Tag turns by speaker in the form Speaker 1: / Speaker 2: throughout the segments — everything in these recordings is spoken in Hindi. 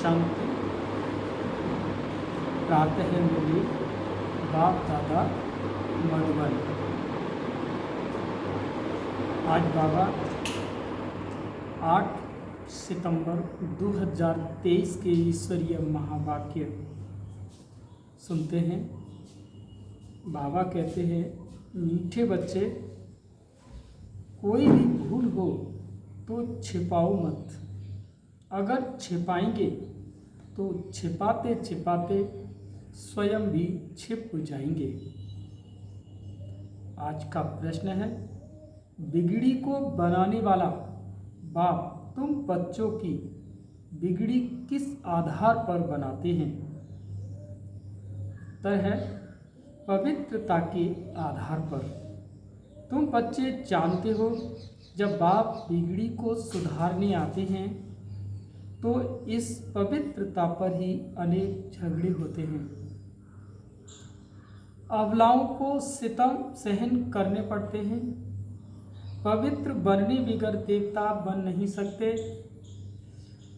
Speaker 1: शांति प्रातः मिली बाप दादा मधुबन। आज बाबा 8 सितंबर 2023 के ईश्वरीय महावाक्य सुनते हैं। बाबा कहते हैं, मीठे बच्चे, कोई भी भूल हो तो छिपाओ मत। अगर छिपाएंगे तो छिपाते छिपाते स्वयं भी छिप जाएंगे। आज का प्रश्न है, बिगड़ी को बनाने वाला बाप तुम बच्चों की बिगड़ी किस आधार पर बनाते हैं? उत्तर है, पवित्रता के आधार पर। तुम बच्चे जानते हो, जब बाप बिगड़ी को सुधारने आते हैं तो इस पवित्रता पर ही अनेक झगड़े होते हैं। अबलाओं को सितम सहन करने पड़ते हैं। पवित्र बनने बगैर देवता बन नहीं सकते।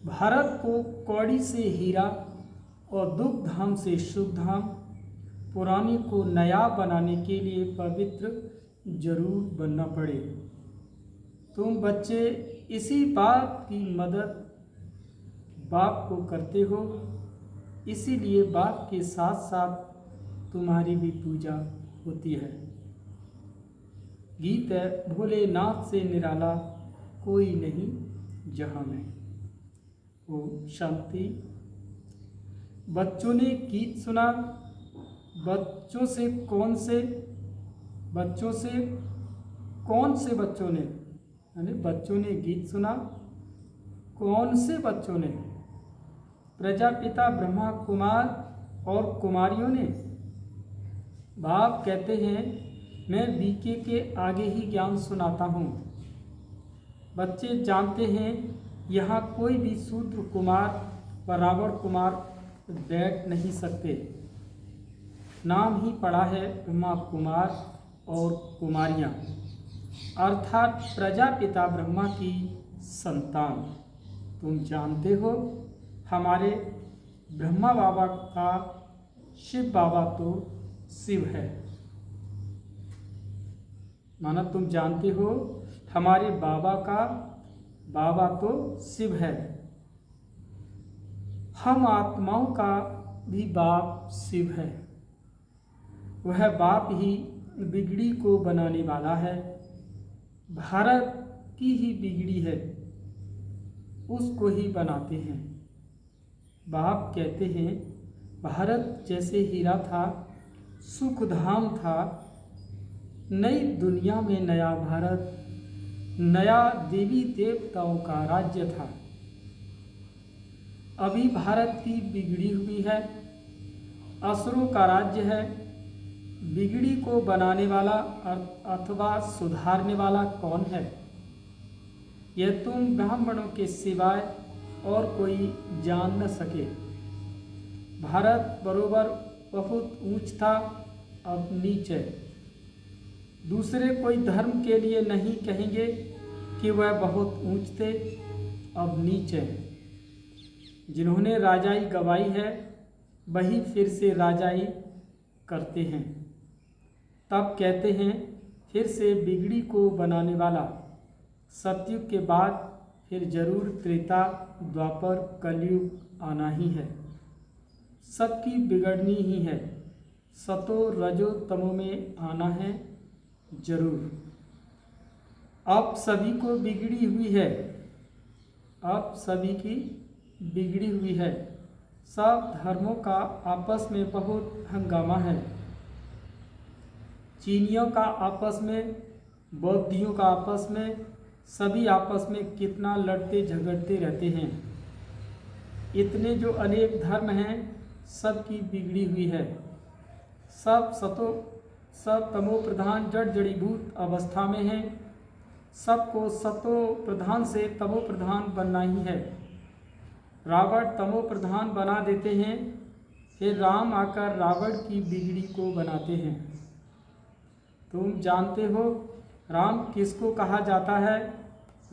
Speaker 1: भारत को कौड़ी से हीरा और दुख धाम से शुभ धाम, पुरानी को नया बनाने के लिए पवित्र जरूर बनना पड़े। तुम बच्चे इसी बात की मदद बाप को करते हो, इसीलिए बाप के साथ साथ तुम्हारी भी पूजा होती है। गीत है, भोलेनाथ से निराला कोई नहीं जहां में। ओम शांति। बच्चों ने गीत सुना। बच्चों से कौन से बच्चों ने, यानी बच्चों ने गीत सुना। कौन से बच्चों ने? प्रजापिता ब्रह्मा कुमार और कुमारियों ने। बाप कहते हैं, मैं बीके के आगे ही ज्ञान सुनाता हूँ। बच्चे जानते हैं, यहाँ कोई भी शूद्र कुमार बराबर कुमार बैठ नहीं सकते। नाम ही पड़ा है ब्रह्मा कुमार और कुमारियाँ, अर्थात प्रजापिता ब्रह्मा की संतान। तुम जानते हो, हमारे ब्रह्मा बाबा का शिव बाबा तो शिव है। माना तुम जानते हो, हमारे बाबा का बाबा तो शिव है। हम आत्माओं का भी बाप शिव है। वह बाप ही बिगड़ी को बनाने वाला है। भारत की ही बिगड़ी है, उसको ही बनाते हैं। बाप कहते हैं, भारत जैसे हीरा था, सुखधाम था, नई दुनिया में नया भारत, नया देवी देवताओं का राज्य था। अभी भारत की बिगड़ी हुई है, असुरों का राज्य है। बिगड़ी को बनाने वाला अथवा सुधारने वाला कौन है? यह तुम ब्राह्मणों के सिवाय और कोई जान न सके। भारत बरोबर बहुत ऊंच था, अब नीच है। दूसरे कोई धर्म के लिए नहीं कहेंगे कि वह बहुत ऊंच थे, अब नीच है। जिन्होंने राजाई गवाई है, वही फिर से राजाई करते हैं। तब कहते हैं, फिर से बिगड़ी को बनाने वाला। सतयुग के बाद फिर जरूर त्रेता द्वापर कलयुग आना ही है। सबकी बिगड़नी ही है। सतो रजो तमो में आना है जरूर। अब सभी को बिगड़ी हुई है। अब सभी की बिगड़ी हुई है। सब धर्मों का आपस में बहुत हंगामा है। चीनियों का आपस में, बौद्धियों का आपस में, सभी आपस में कितना लड़ते झगड़ते रहते हैं। इतने जो अनेक धर्म हैं, सबकी बिगड़ी हुई है। सब तमो प्रधान जड़ जड़ीभूत अवस्था में हैं। सबको सतो प्रधान से तमो प्रधान बनना ही है। रावण तमो प्रधान बना देते हैं, फिर राम आकर रावण की बिगड़ी को बनाते हैं। तुम जानते हो, राम किसको कहा जाता है?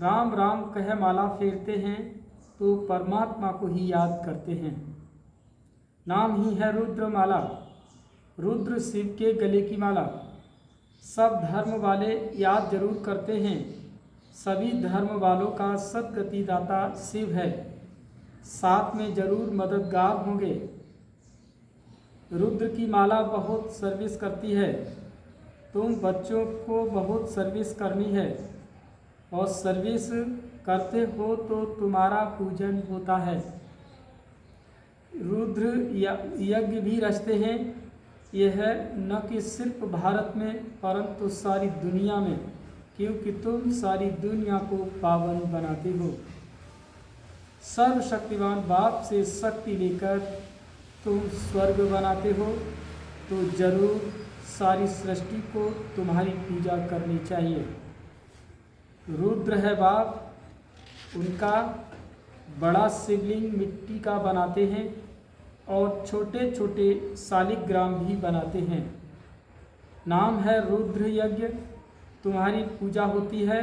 Speaker 1: राम राम कह माला फेरते हैं, तो परमात्मा को ही याद करते हैं। नाम ही है रुद्रमाला। रुद्र शिव के गले की माला। सब धर्म वाले याद जरूर करते हैं। सभी धर्म वालों का सद्गति दाता शिव है। साथ में जरूर मददगार होंगे। रुद्र की माला बहुत सर्विस करती है। तुम बच्चों को बहुत सर्विस करनी है और सर्विस करते हो तो तुम्हारा पूजन होता है। रुद्र यज्ञ भी रचते हैं। यह न कि सिर्फ भारत में परंतु सारी दुनिया में, क्योंकि तुम सारी दुनिया को पावन बनाते हो। सर्वशक्तिमान बाप से शक्ति लेकर तुम स्वर्ग बनाते हो, तो जरूर सारी सृष्टि को तुम्हारी पूजा करनी चाहिए। रुद्र है बाप, उनका बड़ा शिवलिंग मिट्टी का बनाते हैं और छोटे छोटे शालिग्राम भी बनाते हैं। नाम है रुद्र यज्ञ। तुम्हारी पूजा होती है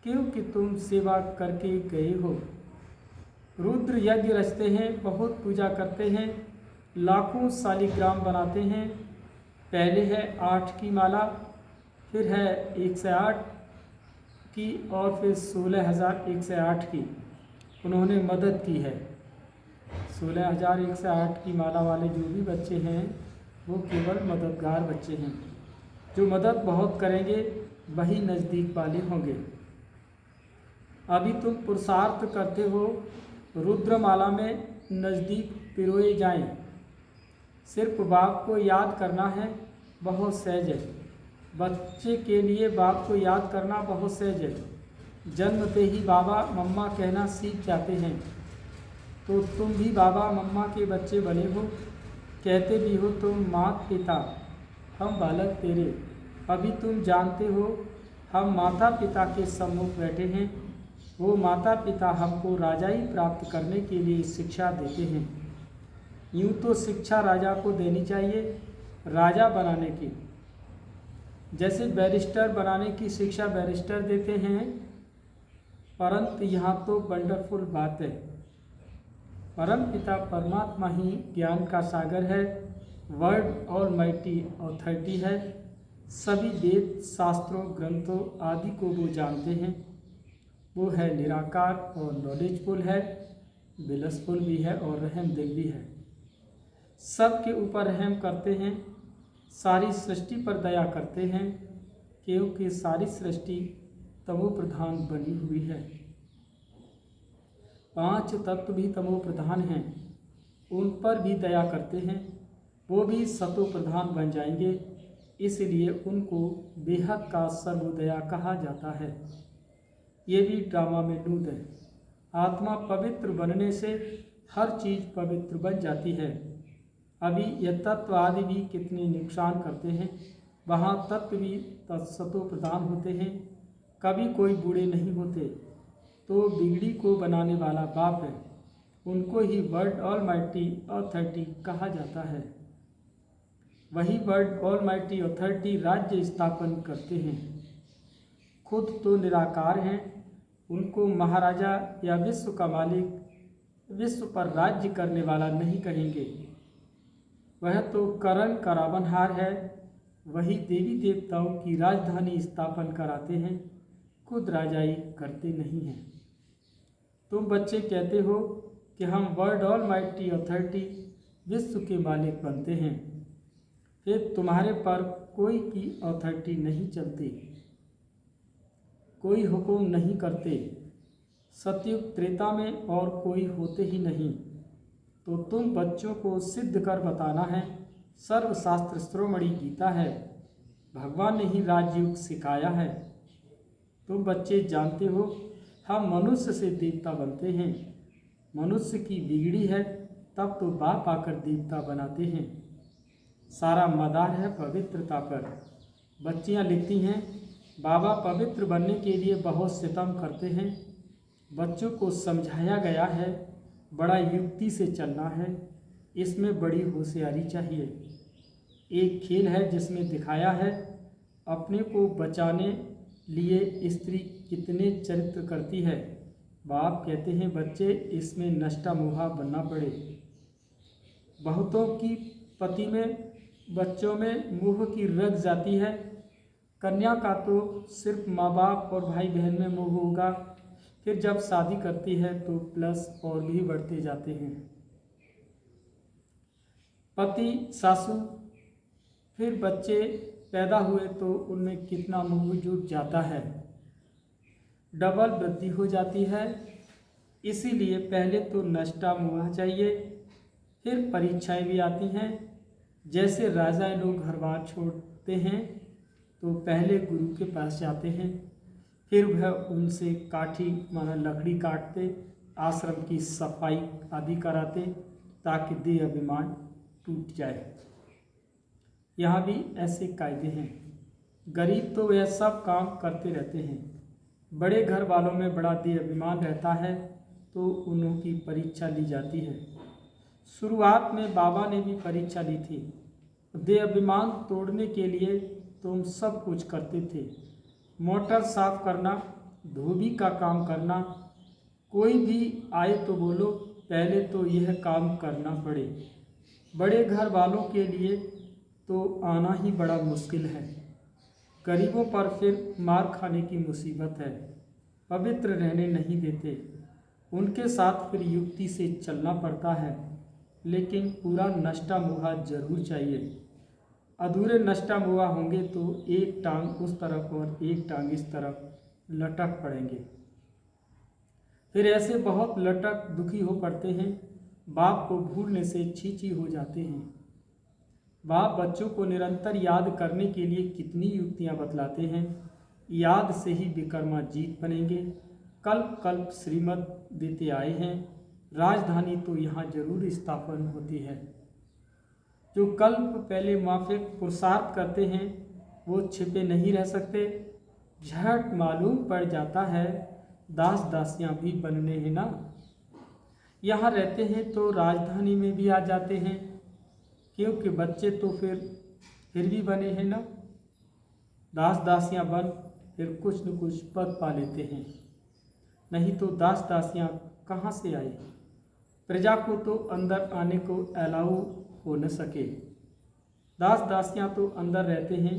Speaker 1: क्योंकि तुम सेवा करके गए हो। रुद्र यज्ञ रचते हैं, बहुत पूजा करते हैं, लाखों शालिग्राम बनाते हैं। पहले है 8 की माला, फिर है 108 की और फिर 16,108 की। उन्होंने मदद की है। 16,108 की माला वाले जो भी बच्चे हैं वो केवल मददगार बच्चे हैं। जो मदद बहुत करेंगे वही नज़दीक वाले होंगे। अभी तुम पुरुषार्थ करते हो रुद्रमाला में नज़दीक पिरोए जाएं। सिर्फ बाप को याद करना है, बहुत सहज है। बच्चे के लिए बाप को याद करना बहुत सहज है। जन्मते ही बाबा मम्मा कहना सीख जाते हैं। तो तुम भी बाबा मम्मा के बच्चे बने हो। कहते भी हो तुम मात पिता, हम बालक तेरे। अभी तुम जानते हो हम माता पिता के सम्मुख बैठे हैं। वो माता पिता हमको राजाई प्राप्त करने के लिए शिक्षा देते हैं। यूँ तो शिक्षा राजा को देनी चाहिए, राजा बनाने की। जैसे बैरिस्टर बनाने की शिक्षा बैरिस्टर देते हैं, परंतु यहाँ तो वंडरफुल बात है। परम पिता परमात्मा ही ज्ञान का सागर है, वर्ड ऑलमाइटी अथॉरिटी है। सभी वेद शास्त्रों ग्रंथों आदि को वो जानते हैं। वो है निराकार और नॉलेजफुल है, बिलसफुल भी है और रहम दिल भी है। सबके ऊपर रहम करते हैं, सारी सृष्टि पर दया करते हैं, क्योंकि सारी सृष्टि तमो प्रधान बनी हुई है। 5 तत्व भी तमो प्रधान हैं, उन पर भी दया करते हैं। वो भी सतो प्रधान बन जाएंगे, इसलिए उनको बेहद का सर्वोदया कहा जाता है। ये भी ड्रामा में नूद है। आत्मा पवित्र बनने से हर चीज़ पवित्र बन जाती है। अभी यह तत्व आदि भी कितने नुकसान करते हैं, वहाँ तत्व भी तत्सतो प्रधान होते हैं, कभी कोई बुरे नहीं होते। तो बिगड़ी को बनाने वाला बाप है, उनको ही वर्ड ऑलमाइटी अथॉरिटी कहा जाता है। वही वर्ड ऑलमाइटी अथॉरिटी राज्य स्थापन करते हैं। खुद तो निराकार हैं, उनको महाराजा या विश्व का मालिक, विश्व पर राज्य करने वाला नहीं कहेंगे। वह तो करण करावनहार है। वही देवी देवताओं की राजधानी स्थापन कराते हैं, खुद राजाई करते नहीं हैं। तुम बच्चे कहते हो कि हम वर्ड ऑलमाइटी अथॉरिटी विश्व के मालिक बनते हैं, फिर तुम्हारे पर कोई की अथॉरिटी नहीं चलती, कोई हुक्म नहीं करते। सतयुग त्रेता में और कोई होते ही नहीं। तो तुम बच्चों को सिद्ध कर बताना है। सर्वशास्त्र शिरोमणि गीता है, भगवान ने ही राजयोग सिखाया है। तुम बच्चे जानते हो हम मनुष्य से देवता बनते हैं। मनुष्य की बिगड़ी है तब तो बाप आकर देवता बनाते हैं। सारा मदार है पवित्रता पर। बच्चियां लिखती हैं बाबा पवित्र बनने के लिए बहुत सितम करते हैं। बच्चों को समझाया गया है बड़ा युक्ति से चलना है, इसमें बड़ी होशियारी चाहिए। एक खेल है जिसमें दिखाया है अपने को बचाने लिए स्त्री कितने चरित्र करती है। बाप कहते हैं बच्चे इसमें नष्टा मुहा बनना पड़े। बहुतों की पति में बच्चों में मोह की रग जाती है। कन्या का तो सिर्फ माँ बाप और भाई बहन में मोह होगा, फिर जब शादी करती है तो प्लस और भी बढ़ते जाते हैं। पति सासू, फिर बच्चे पैदा हुए तो उनमें कितना मोह जुट जाता है, डबल वृद्धि हो जाती है। इसीलिए पहले तो नष्टा मुआ चाहिए, फिर परीक्षाएं भी आती हैं। जैसे राजा लोग घर बार छोड़ते हैं तो पहले गुरु के पास जाते हैं, फिर वह उनसे काठी माना लकड़ी काटते, आश्रम की सफाई आदि कराते ताकि देह अभिमान टूट जाए। यहाँ भी ऐसे कायदे हैं। गरीब तो वह सब काम करते रहते हैं। बड़े घर वालों में बड़ा देह अभिमान रहता है तो उन्हों की परीक्षा ली जाती है। शुरुआत में बाबा ने भी परीक्षा ली थी। देह अभिमान तोड़ने के लिए तुम सब कुछ करते थे। मोटर साफ करना, धोबी का काम करना, कोई भी आए तो बोलो पहले तो यह काम करना पड़े। बड़े घर वालों के लिए तो आना ही बड़ा मुश्किल है। गरीबों पर फिर मार खाने की मुसीबत है। पवित्र रहने नहीं देते, उनके साथ फिर युक्ति से चलना पड़ता है, लेकिन पूरा नष्टा मुहा जरूर चाहिए। अधूरे नष्टा मुआ होंगे तो एक टांग उस तरफ और एक टांग इस तरफ लटक पड़ेंगे। फिर ऐसे बहुत लटक दुखी हो पड़ते हैं, बाप को भूलने से छींची हो जाते हैं। बाप बच्चों को निरंतर याद करने के लिए कितनी युक्तियां बतलाते हैं। याद से ही विकर्मा जीत बनेंगे। कल्प कल्प श्रीमत देते आए हैं, राजधानी तो यहाँ जरूर स्थापन होती है। जो कल्प पहले माफिक पुरुषार्थ करते हैं वो छिपे नहीं रह सकते। झट मालूम पड़ जाता है दास दासियां भी बनने हैं ना। यहाँ रहते हैं तो राजधानी में भी आ जाते हैं, क्योंकि बच्चे तो फिर भी बने हैं ना। दास दासियां बन फिर कुछ न कुछ पद पा लेते हैं, नहीं तो दास दासियां कहाँ से आए। प्रजा को तो अंदर आने को अलाउ हो न सके। दास दासियां तो अंदर रहते हैं,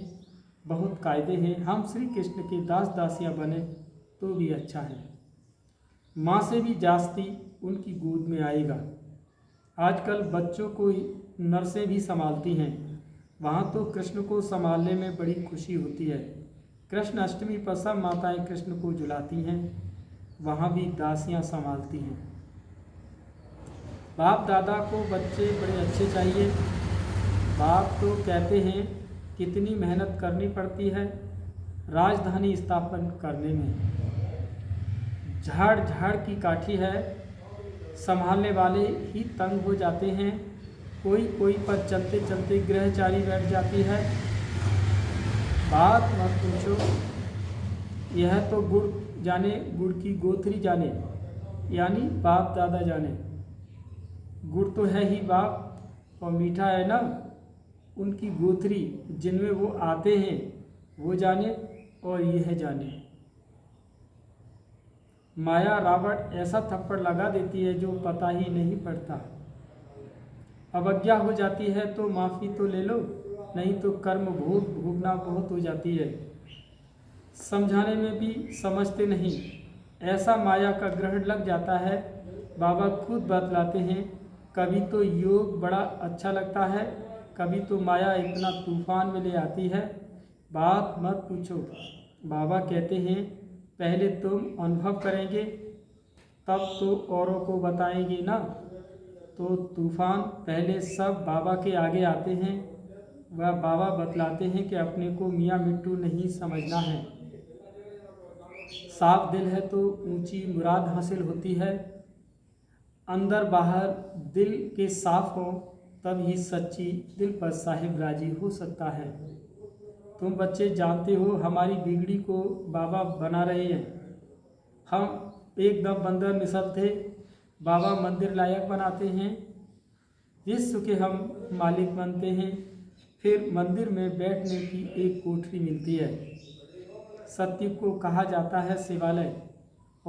Speaker 1: बहुत कायदे हैं। हम श्री कृष्ण के दास दासियां बने तो भी अच्छा है। माँ से भी जास्ती उनकी गोद में आएगा। आजकल बच्चों को नर्सें भी संभालती हैं, वहाँ तो कृष्ण को संभालने में बड़ी खुशी होती है। कृष्ण अष्टमी पर सब माताएं कृष्ण को झुलाती हैं, वहाँ भी दासियां संभालती हैं। बाप दादा को बच्चे बड़े अच्छे चाहिए। बाप तो कहते हैं कितनी मेहनत करनी पड़ती है राजधानी स्थापन करने में। झाड़ झाड़ की काठी है, संभालने वाले ही तंग हो जाते हैं। कोई कोई पर चलते चलते ग्रहचारी बैठ जाती है। बात मत पूछो, यह तो गुड़ जाने, गुड़ की गोथरी जाने, यानी बाप दादा जाने। गुड़ तो है ही बाप और मीठा है ना, उनकी गोथरी जिनमें वो आते हैं वो जाने और यह जाने। माया रावण ऐसा थप्पड़ लगा देती है जो पता ही नहीं पड़ता। अवज्ञा हो जाती है तो माफ़ी तो ले लो, नहीं तो कर्म भोग भोगना बहुत हो जाती है। समझाने में भी समझते नहीं, ऐसा माया का ग्रहण लग जाता है। बाबा खुद बतलाते हैं, कभी तो योग बड़ा अच्छा लगता है, कभी तो माया इतना तूफान में ले आती है, बात मत पूछो। बाबा कहते हैं पहले तुम अनुभव करेंगे तब तो औरों को बताएंगे ना। तो तूफान पहले सब बाबा के आगे आते हैं। वह बाबा बतलाते हैं कि अपने को मियाँ मिट्टू नहीं समझना है। साफ दिल है तो ऊंची मुराद हासिल होती है। अंदर बाहर दिल के साफ हो तब ही सच्ची दिल पर साहिब राजी हो सकता है। तुम बच्चे जानते हो हमारी बिगड़ी को बाबा बना रहे हैं। हम एकदम बंदर मिसल थे, बाबा मंदिर लायक बनाते हैं। विश्व के हम मालिक बनते हैं, फिर मंदिर में बैठने की एक कोठरी मिलती है। सत्य को कहा जाता है शिवालय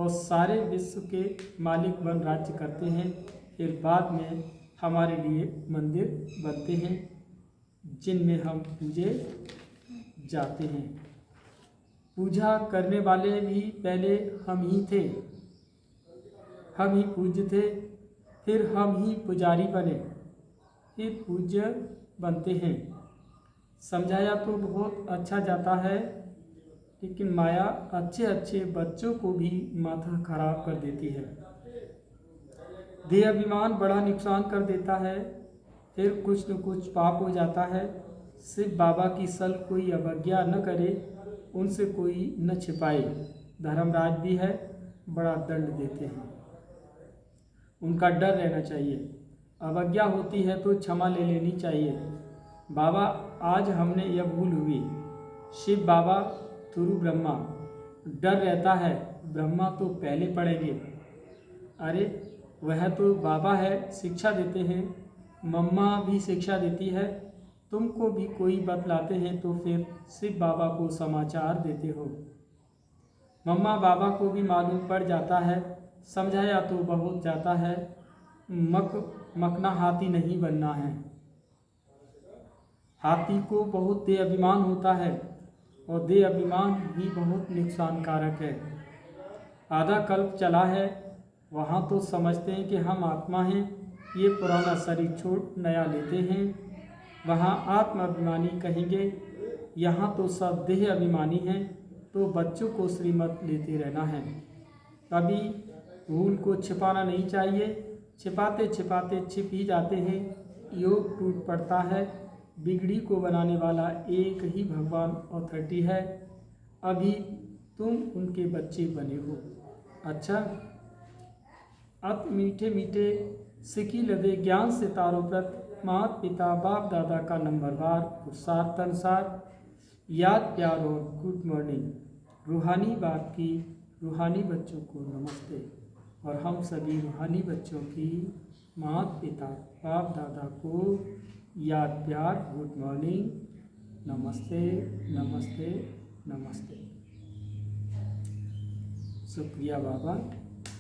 Speaker 1: और सारे विश्व के मालिक बन राज्य करते हैं। फिर बाद में हमारे लिए मंदिर बनते हैं जिनमें हम पूजे जाते हैं। पूजा करने वाले भी पहले हम ही थे, हम ही पूज्य थे, फिर हम ही पुजारी बने, फिर पूज्य बनते हैं। समझाया तो बहुत अच्छा जाता है, लेकिन माया अच्छे अच्छे बच्चों को भी माथा खराब कर देती है। देह अभिमान बड़ा नुकसान कर देता है, फिर कुछ न कुछ पाप हो जाता है। सिर्फ बाबा की सल कोई अवज्ञा न करे, उनसे कोई न छिपाए। धर्मराज भी है, बड़ा दंड देते हैं, उनका डर रहना चाहिए। अवज्ञा होती है तो क्षमा ले लेनी चाहिए। बाबा आज हमने यह भूल हुई। शिव बाबा तुरु ब्रह्मा, डर रहता है ब्रह्मा तो पहले पड़ेंगे। अरे वह तो बाबा है, शिक्षा देते हैं, मम्मा भी शिक्षा देती है, तुमको भी कोई बतलाते हैं तो फिर शिव बाबा को समाचार देते हो। मम्मा बाबा को भी मालूम पड़ जाता है, समझाया तो बहुत जाता है। मकना हाथी नहीं बनना है। हाथी को बहुत देह अभिमान होता है और देह अभिमान ही बहुत नुकसानकारक है। आधा कल्प चला है, वहाँ तो समझते हैं कि हम आत्मा हैं, ये पुराना शरीर छोड़ नया लेते हैं। वहाँ आत्माभिमानी कहेंगे, यहाँ तो सब देह अभिमानी हैं, तो बच्चों को श्रीमत लेते रहना है। कभी भूल को छिपाना नहीं चाहिए, छिपाते छिपाते छिप ही जाते हैं, योग टूट पड़ता है। बिगड़ी को बनाने वाला एक ही भगवान अथॉरिटी है, अभी तुम उनके बच्चे बने हो। अच्छा, अत मीठे मीठे सिकी लदे ज्ञान से तारोप्रत, माता पिता बाप दादा का नंबरवार पुरुषार्थ अनुसार याद प्यार और गुड मॉर्निंग। रूहानी बाप की रूहानी बच्चों को नमस्ते, और हम सभी रूहानी बच्चों की माता पिता बाप दादा को याद प्यार गुड मॉर्निंग, नमस्ते नमस्ते नमस्ते। शुक्रिया बाबा,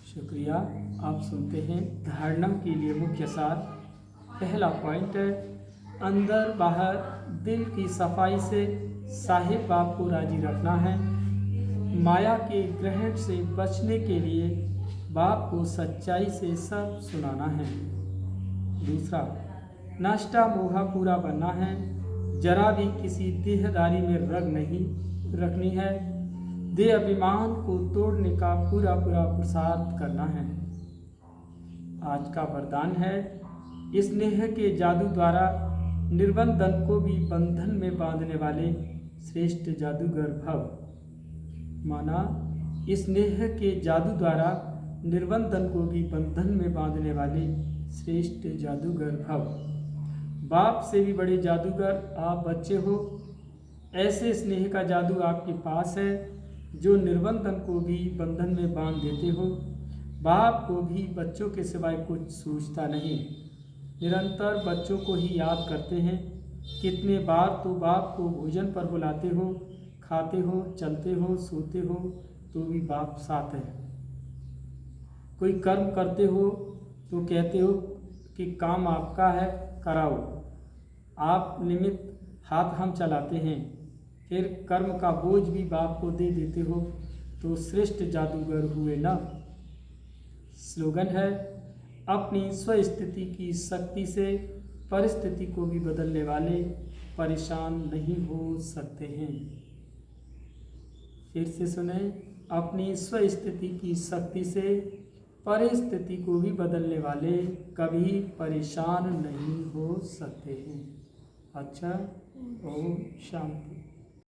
Speaker 1: शुक्रिया। आप सुनते हैं धारणा के लिए मुख्य सार। पहला पॉइंट है, अंदर बाहर दिल की सफाई से साहिब बाप को राजी रखना है। माया के ग्रहण से बचने के लिए बाप को सच्चाई से सब सुनाना है। दूसरा, नाश्ता मोहा पूरा बनना है, जरा भी किसी देहदारी में रग नहीं रखनी है। देह अभिमान को तोड़ने का पूरा पूरा पुरुषार्थ करना है। आज का वरदान है, स्नेह के जादू द्वारा निर्बंधन को भी बंधन में बांधने वाले श्रेष्ठ जादूगर भव। माना, स्नेह के जादू द्वारा निर्बंधन को भी बंधन में बांधने वाले श्रेष्ठ जादूगर भव। बाप से भी बड़े जादूगर आप बच्चे हो। ऐसे स्नेह का जादू आपके पास है जो निर्बंधन को भी बंधन में बांध देते हो। बाप को भी बच्चों के सिवाय कुछ सूझता नहीं, निरंतर बच्चों को ही याद करते हैं। कितने बार तो बाप को भोजन पर बुलाते हो, खाते हो, चलते हो, सोते हो, तो भी बाप साथ है। कोई कर्म करते हो तो कहते हो कि काम आपका है, कराओ। आप निमित्त हाथ हम चलाते हैं, फिर कर्म का बोझ भी बाप को दे देते हो, तो श्रेष्ठ जादूगर हुए ना। स्लोगन है, अपनी स्वस्थिति की शक्ति से परिस्थिति को भी बदलने वाले परेशान नहीं हो सकते हैं। फिर से सुने, अपनी स्वस्थिति की शक्ति से परिस्थिति को भी बदलने वाले कभी परेशान नहीं हो सकते हैं। अच्छा, ओम शांति।